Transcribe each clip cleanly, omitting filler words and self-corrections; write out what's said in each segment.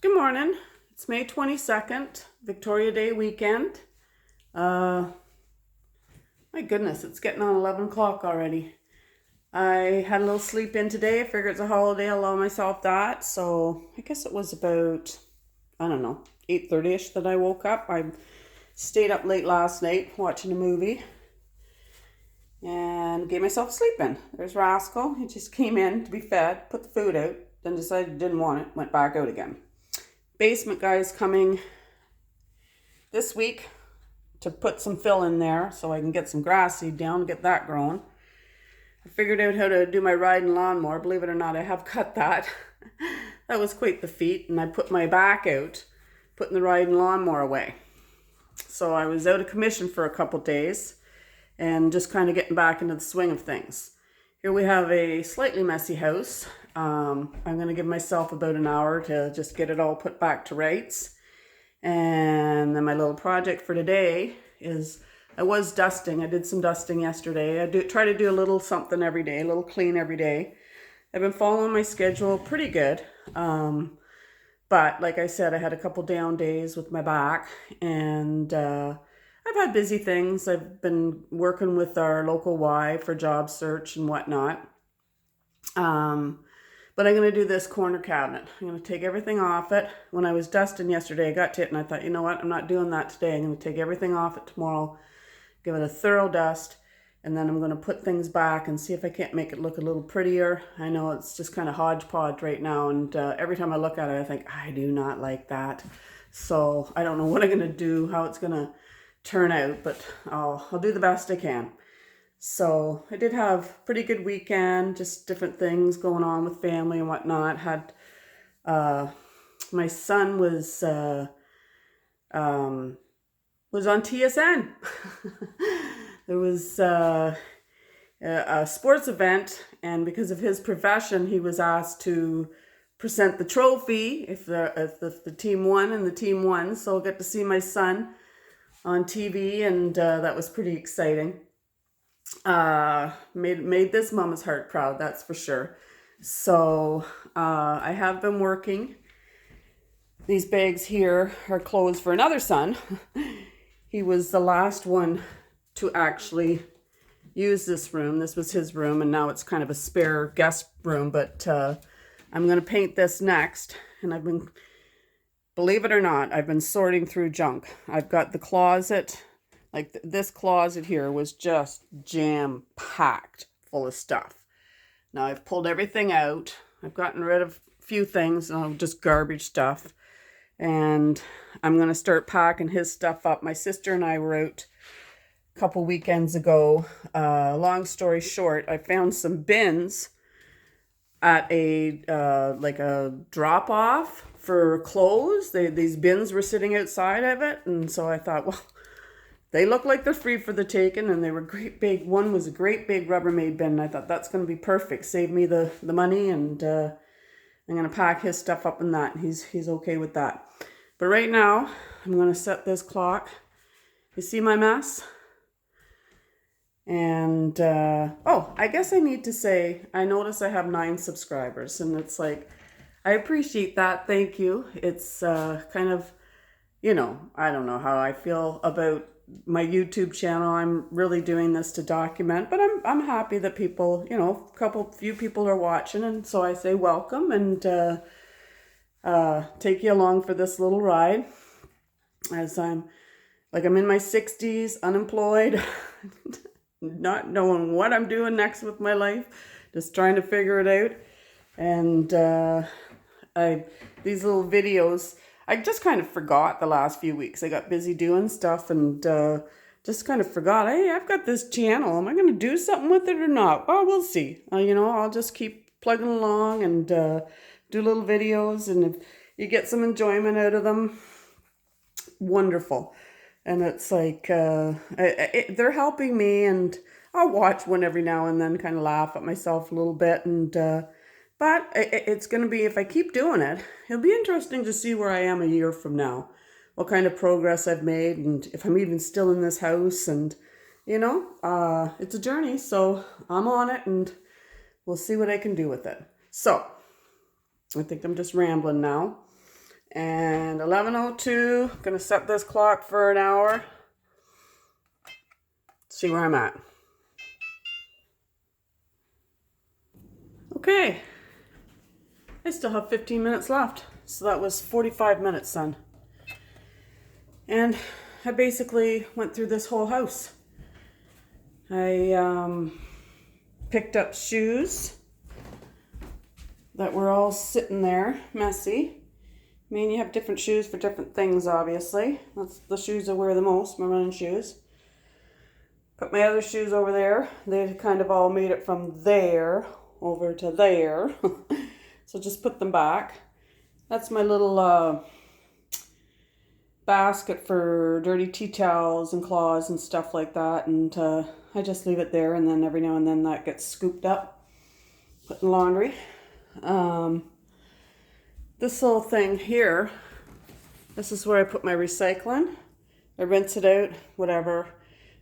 Good morning. It's May 22nd, Victoria Day weekend. My goodness, it's getting on 11 o'clock already. I had a little sleep in today. I figured it's a holiday, I'll allow myself that. So I guess it was about, I don't know, 8:30ish that I woke up. I stayed up late last night watching a movie and gave myself a sleep in. There's Rascal. He just came in to be fed, put the food out, then decided he didn't want it, went back out again. Basement guy's coming this week to put some fill in there so I can get some grass seed down and get that growing. I figured out how to do my riding lawnmower. Believe it or not, I have cut that. That was quite the feat, and I put my back out putting the riding lawnmower away. So I was out of commission for a couple days and just kind of getting back into the swing of things. Here we have a slightly messy house. I'm going to give myself about an hour to just get it all put back to rights. And then my little project for today is I was dusting. I did some dusting yesterday. I try to do a little something every day, a little clean every day. I've been following my schedule pretty good. But like I said, I had a couple down days with my back, and I've had busy things. I've been working with our local Y for job search and whatnot. But I'm going to do this corner cabinet. I'm going to take everything off it. When I was dusting yesterday, I got to it and I thought, you know what? I'm not doing that today. I'm going to take everything off it tomorrow, give it a thorough dust, and then I'm going to put things back and see if I can't make it look a little prettier. I know it's just kind of hodgepodge right now, and every time I look at it, I think, I do not like that. So I don't know what I'm going to do, how it's going to turn out, but I'll do the best I can. So I did have a pretty good weekend, just different things going on with family and whatnot. Had my son was on TSN. There was a sports event, and because of his profession, he was asked to present the trophy if the team won, and the team won. So I'll get to see my son on TV, and that was pretty exciting. Made this mama's heart proud, that's for sure. So I have been working. These bags here are clothes for another son. He was the last one to actually use this room. This was his room, and now it's kind of a spare guest room, but I'm going to paint this next. And believe it or not, I've been sorting through junk. I've got the closet. Like this closet here was just jam-packed full of stuff. Now I've pulled everything out. I've gotten rid of a few things, just garbage stuff. And I'm going to start packing his stuff up. My sister and I were out a couple weekends ago. Long story short, I found some bins at a drop-off for clothes. These bins were sitting outside of it. And so I thought, well, they look like they're free for the taking, and they were great big. One was a great big Rubbermaid bin, and I thought that's going to be perfect. Save me the money, and I'm going to pack his stuff up in that. He's okay with that. But right now, I'm going to set this clock. You see my mess? And, I guess I need to say, I notice I have 9 subscribers, and it's like, I appreciate that. Thank you. It's kind of, I don't know how I feel about my YouTube channel. I'm really doing this to document, but I'm happy that people, few people are watching, and so I say welcome and take you along for this little ride as I'm in my 60s, unemployed, not knowing what I'm doing next with my life, just trying to figure it out. And these little videos, I just kind of forgot the last few weeks. I got busy doing stuff and just kind of forgot, hey, I've got this channel. Am I going to do something with it or not? Well, we'll see. I'll just keep plugging along and do little videos. And if you get some enjoyment out of them, wonderful. And it's like, they're helping me, and I'll watch one every now and then, kind of laugh at myself a little bit. And but it's going to be, if I keep doing it, it'll be interesting to see where I am a year from now, what kind of progress I've made, and if I'm even still in this house. And, it's a journey, so I'm on it, and we'll see what I can do with it. So I think I'm just rambling now. And 11:02, gonna set this clock for an hour. See where I'm at. Okay, I still have 15 minutes left. So that was 45 minutes done. And I basically went through this whole house. I picked up shoes that were all sitting there, messy. I mean, you have different shoes for different things, obviously. That's the shoes I wear the most, my running shoes. Put my other shoes over there. They kind of all made it from there over to there. So just put them back. That's my little basket for dirty tea towels and cloths and stuff like that. And I just leave it there, and then every now and then that gets scooped up, put in laundry. This little thing here, this is where I put my recycling. I rinse it out, whatever.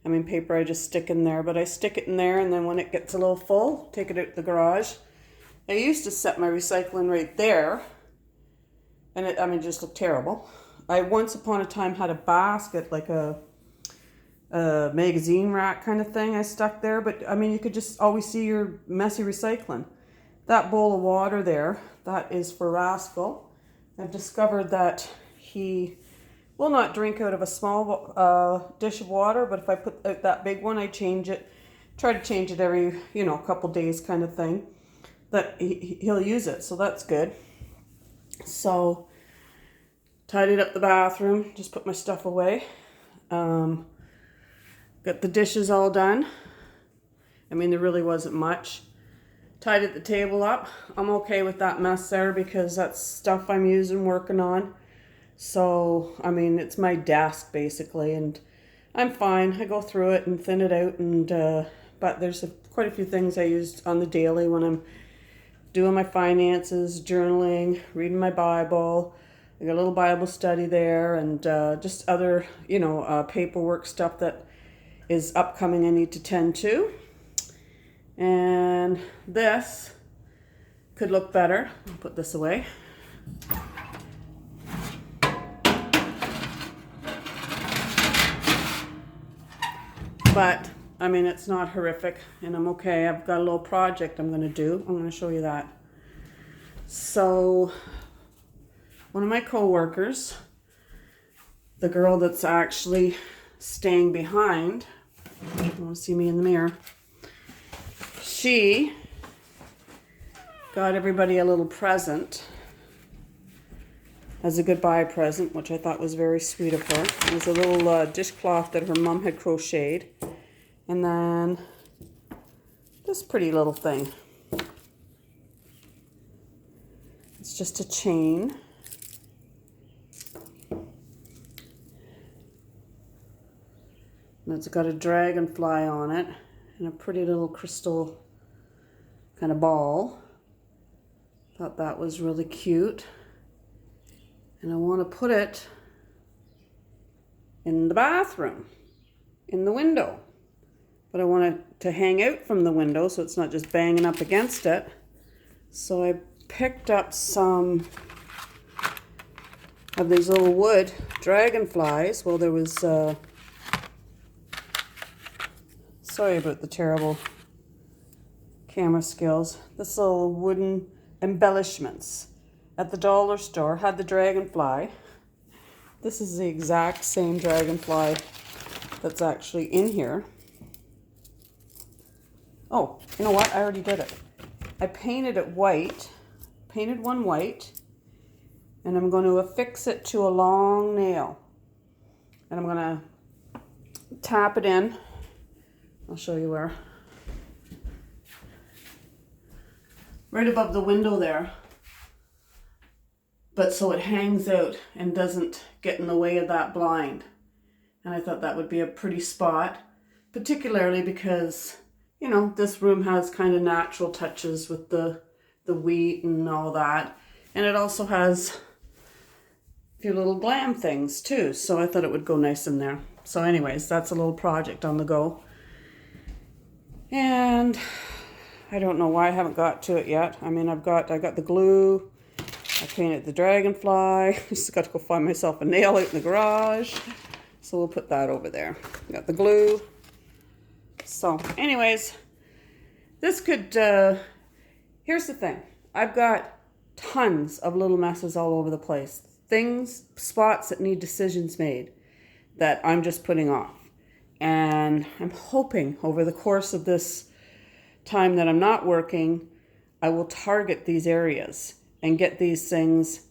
I mean, paper I just stick in there, but I stick it in there, and then when it gets a little full, take it out to the garage. I used to set my recycling right there, and it just looked terrible. I once upon a time had a basket, like a magazine rack kind of thing I stuck there, but I mean, you could just always see your messy recycling. That bowl of water there, that is for Rascal. I've discovered that he will not drink out of a small dish of water, but if I put out that big one, I change it, try to change it every, couple days kind of thing, that he'll use it, so that's good. So, tidied up the bathroom, just put my stuff away. Got the dishes all done. I mean, there really wasn't much. Tidied the table up. I'm okay with that mess there because that's stuff I'm using, working on. So, I mean, it's my desk basically, and I'm fine. I go through it and thin it out, and but there's quite a few things I use on the daily when I'm doing my finances, journaling, reading my Bible. I got a little Bible study there, and just other, paperwork stuff that is upcoming I need to tend to. And this could look better. I'll put this away. But, I mean, it's not horrific, and I'm okay. I've got a little project I'm going to do. I'm going to show you that. So, one of my co-workers, the girl that's actually staying behind, you want to see me in the mirror, she got everybody a little present as a goodbye present, which I thought was very sweet of her. It was a little dishcloth that her mom had crocheted. And then this pretty little thing. It's just a chain. And it's got a dragonfly on it and a pretty little crystal kind of ball. Thought that was really cute. And I want to put it in the bathroom, in the window. But I want it to hang out from the window so it's not just banging up against it. So I picked up some of these little wood dragonflies. Well, there was, sorry about the terrible camera skills. This little wooden embellishments at the dollar store had the dragonfly. This is the exact same dragonfly that's actually in here. Oh, you know what? I already did it. I painted it white, painted one white, and I'm going to affix it to a long nail. And I'm going to tap it in. I'll show you where. Right above the window there. But so it hangs out and doesn't get in the way of that blind. And I thought that would be a pretty spot, particularly because, this room has kind of natural touches with the wheat and all that. And it also has a few little glam things too. So I thought it would go nice in there. So anyways, that's a little project on the go. And I don't know why I haven't got to it yet. I mean, I got the glue. I painted the dragonfly. Just got to go find myself a nail out in the garage. So we'll put that over there. Got the glue. So anyways, this could, here's the thing. I've got tons of little messes all over the place. Things, spots that need decisions made that I'm just putting off. And I'm hoping over the course of this time that I'm not working, I will target these areas and get these things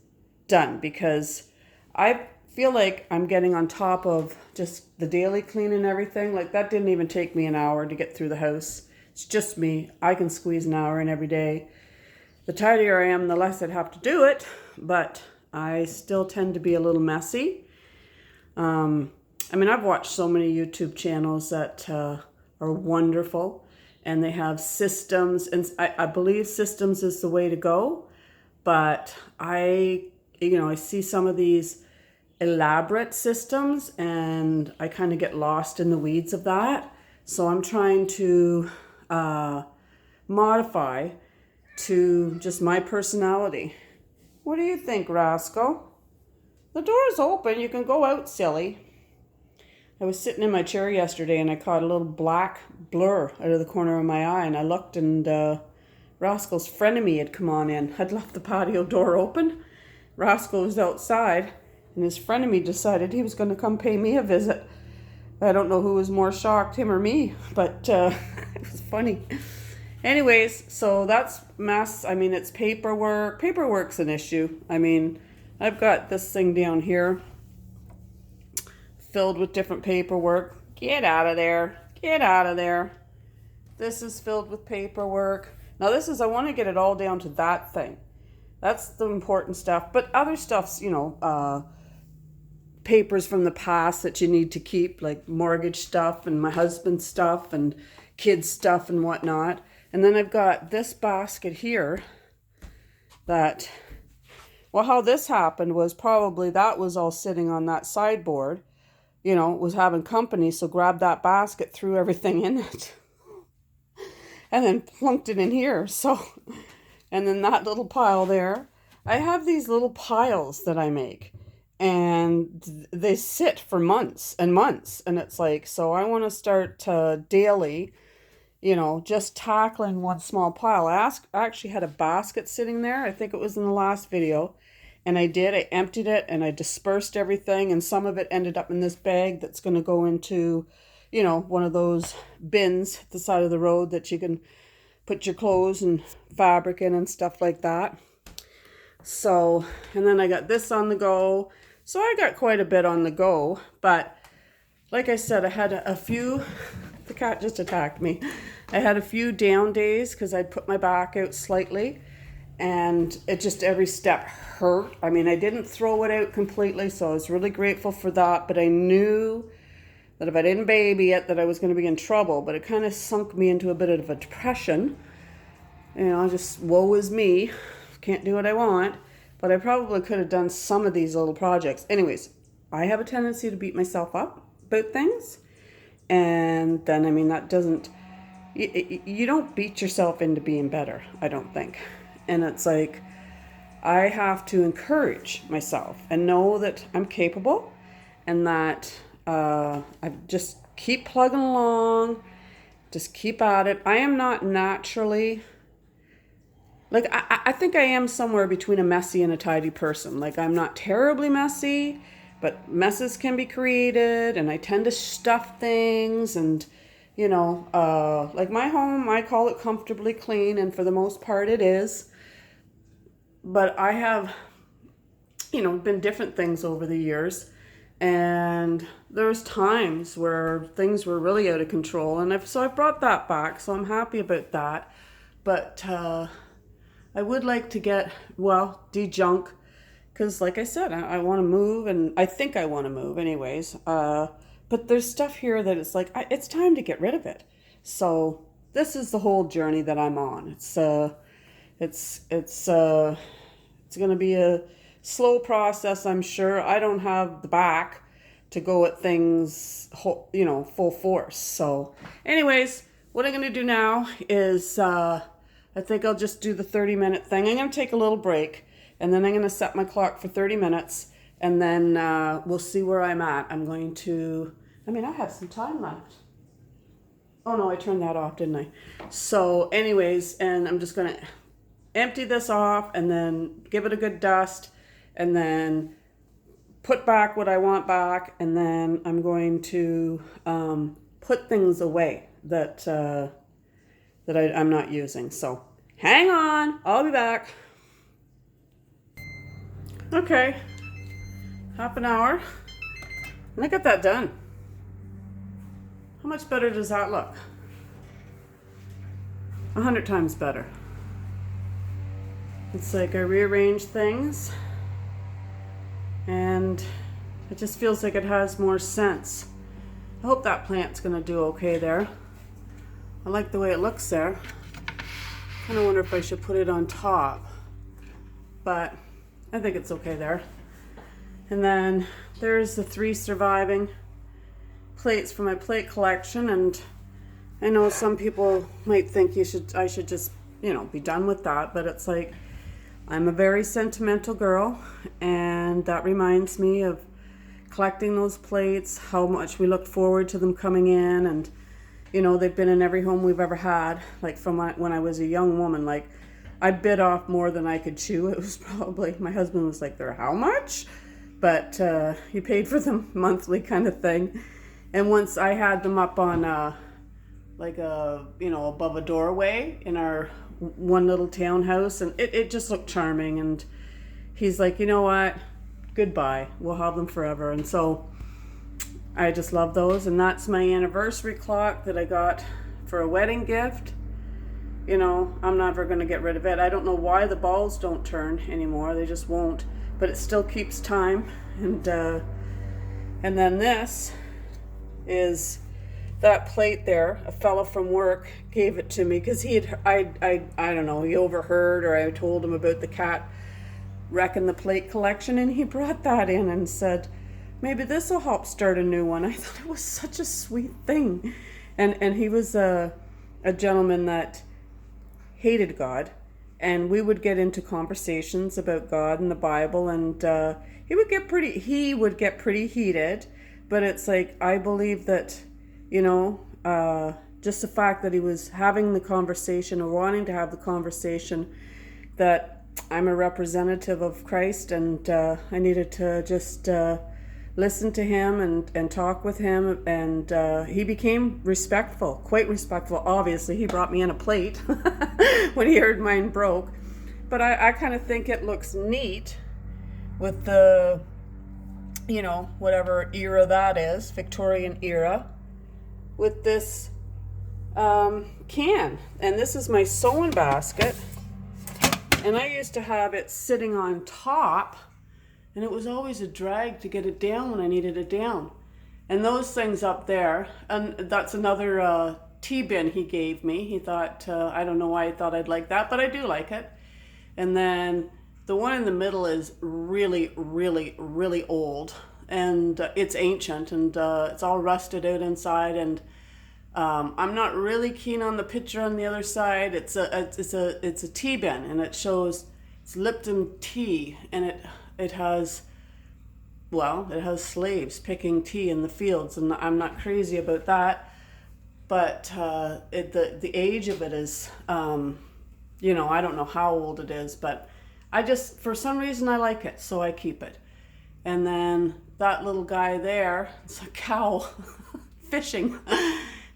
done, because I feel like I'm getting on top of just the daily clean and everything. Like that didn't even take me an hour to get through the house. It's just me. I can squeeze an hour in every day. The tidier I am, the less I'd have to do it, but I still tend to be a little messy. I mean, I've watched so many YouTube channels that are wonderful, and they have systems, and I believe systems is the way to go. But I see some of these elaborate systems, and I kind of get lost in the weeds of that. So I'm trying to modify to just my personality. What do you think, Rascal? The door's open. You can go out, silly. I was sitting in my chair yesterday and I caught a little black blur out of the corner of my eye, and I looked, and Rascal's frenemy had come on in. I'd left the patio door open. Rascal was outside, and his frenemy decided he was going to come pay me a visit. I don't know who was more shocked, him or me, but it was funny. Anyways, so that's mess. I mean, it's paperwork. Paperwork's an issue. I mean, I've got this thing down here filled with different paperwork. Get out of there. Get out of there. This is filled with paperwork. Now this is, I want to get it all down to that thing. That's the important stuff. But other stuff's, papers from the past that you need to keep, like mortgage stuff and my husband's stuff and kids' stuff and whatnot. And then I've got this basket here that, well, how this happened was probably that was all sitting on that sideboard. Was having company, so grabbed that basket, threw everything in it, and then plunked it in here. So, and then that little pile there. I have these little piles that I make, and they sit for months and months. And it's like, so I want to start daily, just tackling one small pile. I actually had a basket sitting there. I think it was in the last video. And I emptied it and I dispersed everything, and some of it ended up in this bag that's going to go into, one of those bins at the side of the road that you can put your clothes and fabric in and stuff like that. So, and then I got this on the go. So I got quite a bit on the go, but like I said, I had a few, the cat just attacked me. I had a few down days because I'd put my back out slightly. And it just, every step hurt. I mean, I didn't throw it out completely, so I was really grateful for that. But I knew that if I didn't baby it, that I was going to be in trouble. But it kind of sunk me into a bit of a depression. Just woe is me. Can't do what I want. But I probably could have done some of these little projects. Anyways, I have a tendency to beat myself up about things. And then, I mean, that doesn't, you don't beat yourself into being better, I don't think. And it's like, I have to encourage myself and know that I'm capable, and that I just keep plugging along, just keep at it. I am not naturally, like, I think I am somewhere between a messy and a tidy person. Like, I'm not terribly messy, but messes can be created, and I tend to stuff things, and like my home, I call it comfortably clean, and for the most part it is. But I have, been different things over the years. And there's times where things were really out of control. And I've brought that back. So I'm happy about that. But I would like to get, de-junk. Because like I said, I want to move. And I think I want to move anyways. But there's stuff here that it's like, it's time to get rid of it. So this is the whole journey that I'm on. It's going to be a slow process, I'm sure. I don't have the back to go at things, full force. So anyways, what I'm going to do now is I think I'll just do the 30-minute thing. I'm going to take a little break And then I'm going to set my clock for 30 minutes. And then we'll see where I'm at. I'm going to, I have some time left. Oh no, I turned that off, didn't I? So anyways, and I'm just going to empty this off and then give it a good dust and then put back what I want back. And then I'm going to put things away that I'm not using. So hang on, I'll be back. Okay, half an hour, and I got that done. How much better does that look? 100 times better. It's like I rearranged things, and it just feels like it has more sense. I hope that plant's gonna do okay there. I like the way it looks there. Kind of wonder if I should put it on top, but I think it's okay there. And then there's the 3 surviving plates from my plate collection, and I know some people might think I should just, be done with that, but it's like I'm a very sentimental girl, and that reminds me of collecting those plates, how much we looked forward to them coming in, and they've been in every home we've ever had, like from when I was a young woman. Like, I bit off more than I could chew. It was probably, my husband was like, "They're how much?" But he paid for them monthly kind of thing. And once I had them up on above a doorway in our one little townhouse, and it just looked charming. And he's like, "You know what? Goodbye. We'll have them forever." And so I just love those. And that's my anniversary clock that I got for a wedding gift. I'm never going to get rid of it. I don't know why the balls don't turn anymore. They just won't. But it still keeps time. And then this is that plate there. A fella from work gave it to me because I don't know, he overheard, or I told him about the cat wrecking the plate collection, and he brought that in and said, "Maybe this will help start a new one." I thought it was such a sweet thing. And he was a gentleman that hated God, and we would get into conversations about God and the Bible, and he would get pretty heated. But it's like, I believe that just the fact that he was having the conversation, or wanting to have the conversation, that I'm a representative of Christ, and I needed to just listen to him and talk with him, and he became respectful, quite respectful. Obviously, he brought me in a plate when he heard mine broke. But I kind of think it looks neat with the, whatever era that is, Victorian era, with this can. And this is my sewing basket. And I used to have it sitting on top, and it was always a drag to get it down when I needed it down. And those things up there, and that's another tea bin he gave me. He thought, I don't know why he thought I'd like that, but I do like it. And then the one in the middle is really, really, really old, and it's ancient, and it's all rusted out inside. And I'm not really keen on the picture on the other side. It's a tea bin, and it shows it's Lipton tea, and it has slaves picking tea in the fields, and I'm not crazy about that. But the age of it is, I don't know how old it is, but I just, for some reason, I like it, so I keep it. And then that little guy there, it's a cow fishing.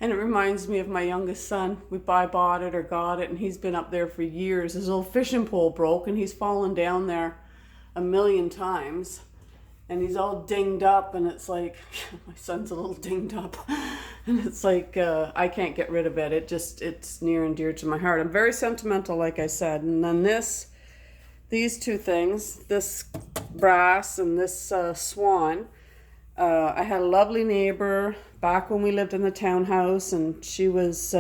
And it reminds me of my youngest son. We bought it or got it, and he's been up there for years. His old fishing pole broke, and he's fallen down there a million times. And he's all dinged up, and it's like, my son's a little dinged up. And it's like, I can't get rid of it. It's near and dear to my heart. I'm very sentimental, like I said. And then these two things, this brass and this swan, I had a lovely neighbor back when we lived in the townhouse, and she was,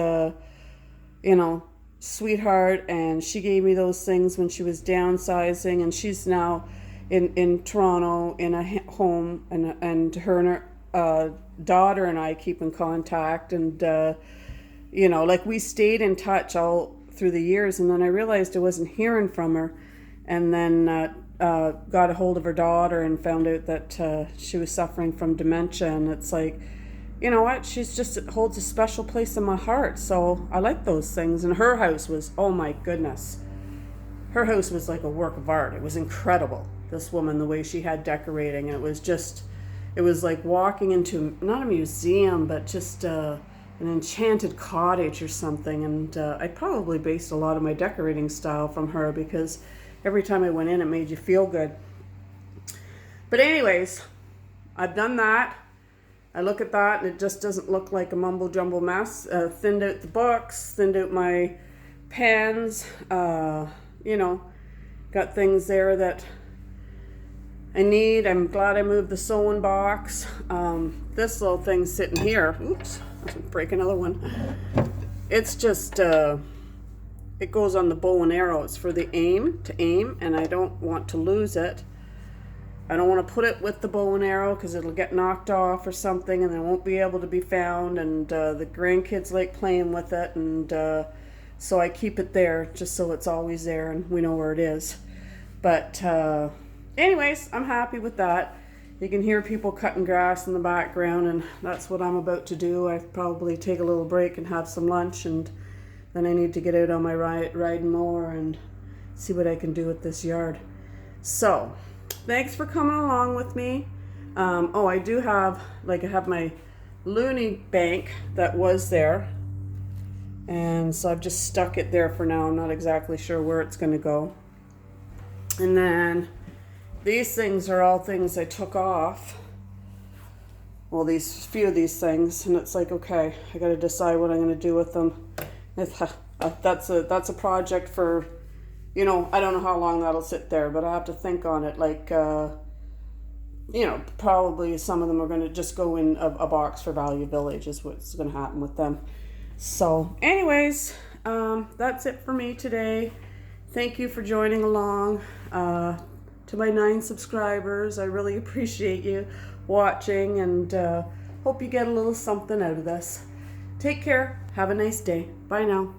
sweetheart, and she gave me those things when she was downsizing, and she's now in Toronto in a home, and her and her daughter and I keep in contact, and we stayed in touch all through the years. And then I realized I wasn't hearing from her, and then got a hold of her daughter and found out that she was suffering from dementia. And it's like, you know what, she's just holds a special place in my heart. So I like those things. And her house was, oh my goodness, her house was like a work of art. It was incredible, this woman, the way she had decorating. And it was like walking into, not a museum, but just an enchanted cottage or something. And I probably based a lot of my decorating style from her, because every time I went in, it made you feel good. But anyways, I've done that. I look at that and it just doesn't look like a mumble jumble mess. Thinned out the books, thinned out my pens, you know, got things there that I need. I'm glad I moved the sewing box. This little thing sitting here, oops, break another one. It's just, it goes on the bow and arrow. It's for the aim, to aim, and I don't want to lose it. I don't want to put it with the bow and arrow because it'll get knocked off or something and it won't be able to be found, and the grandkids like playing with it, and so I keep it there just so it's always there and we know where it is. But anyways, I'm happy with that. You can hear people cutting grass in the background, and that's what I'm about to do. I probably take a little break and have some lunch, and then I need to get out on my riding mower and see what I can do with this yard. So thanks for coming along with me. Oh, I do have, like, I have my loony bank that was there, and so I've just stuck it there for now. I'm not exactly sure where it's going to go. And then these things are all things I took off. Well, these few of these things, and it's like, okay, I got to decide what I'm going to do with them. That's a project for, you know, I don't know how long that'll sit there, but I have to think on it. Like, you know, probably some of them are going to just go in a box for Value Village is what's going to happen with them. So anyways, that's it for me today. Thank you for joining along. To my 9 subscribers, I really appreciate you watching, and hope you get a little something out of this. Take care. Have a nice day. Bye now.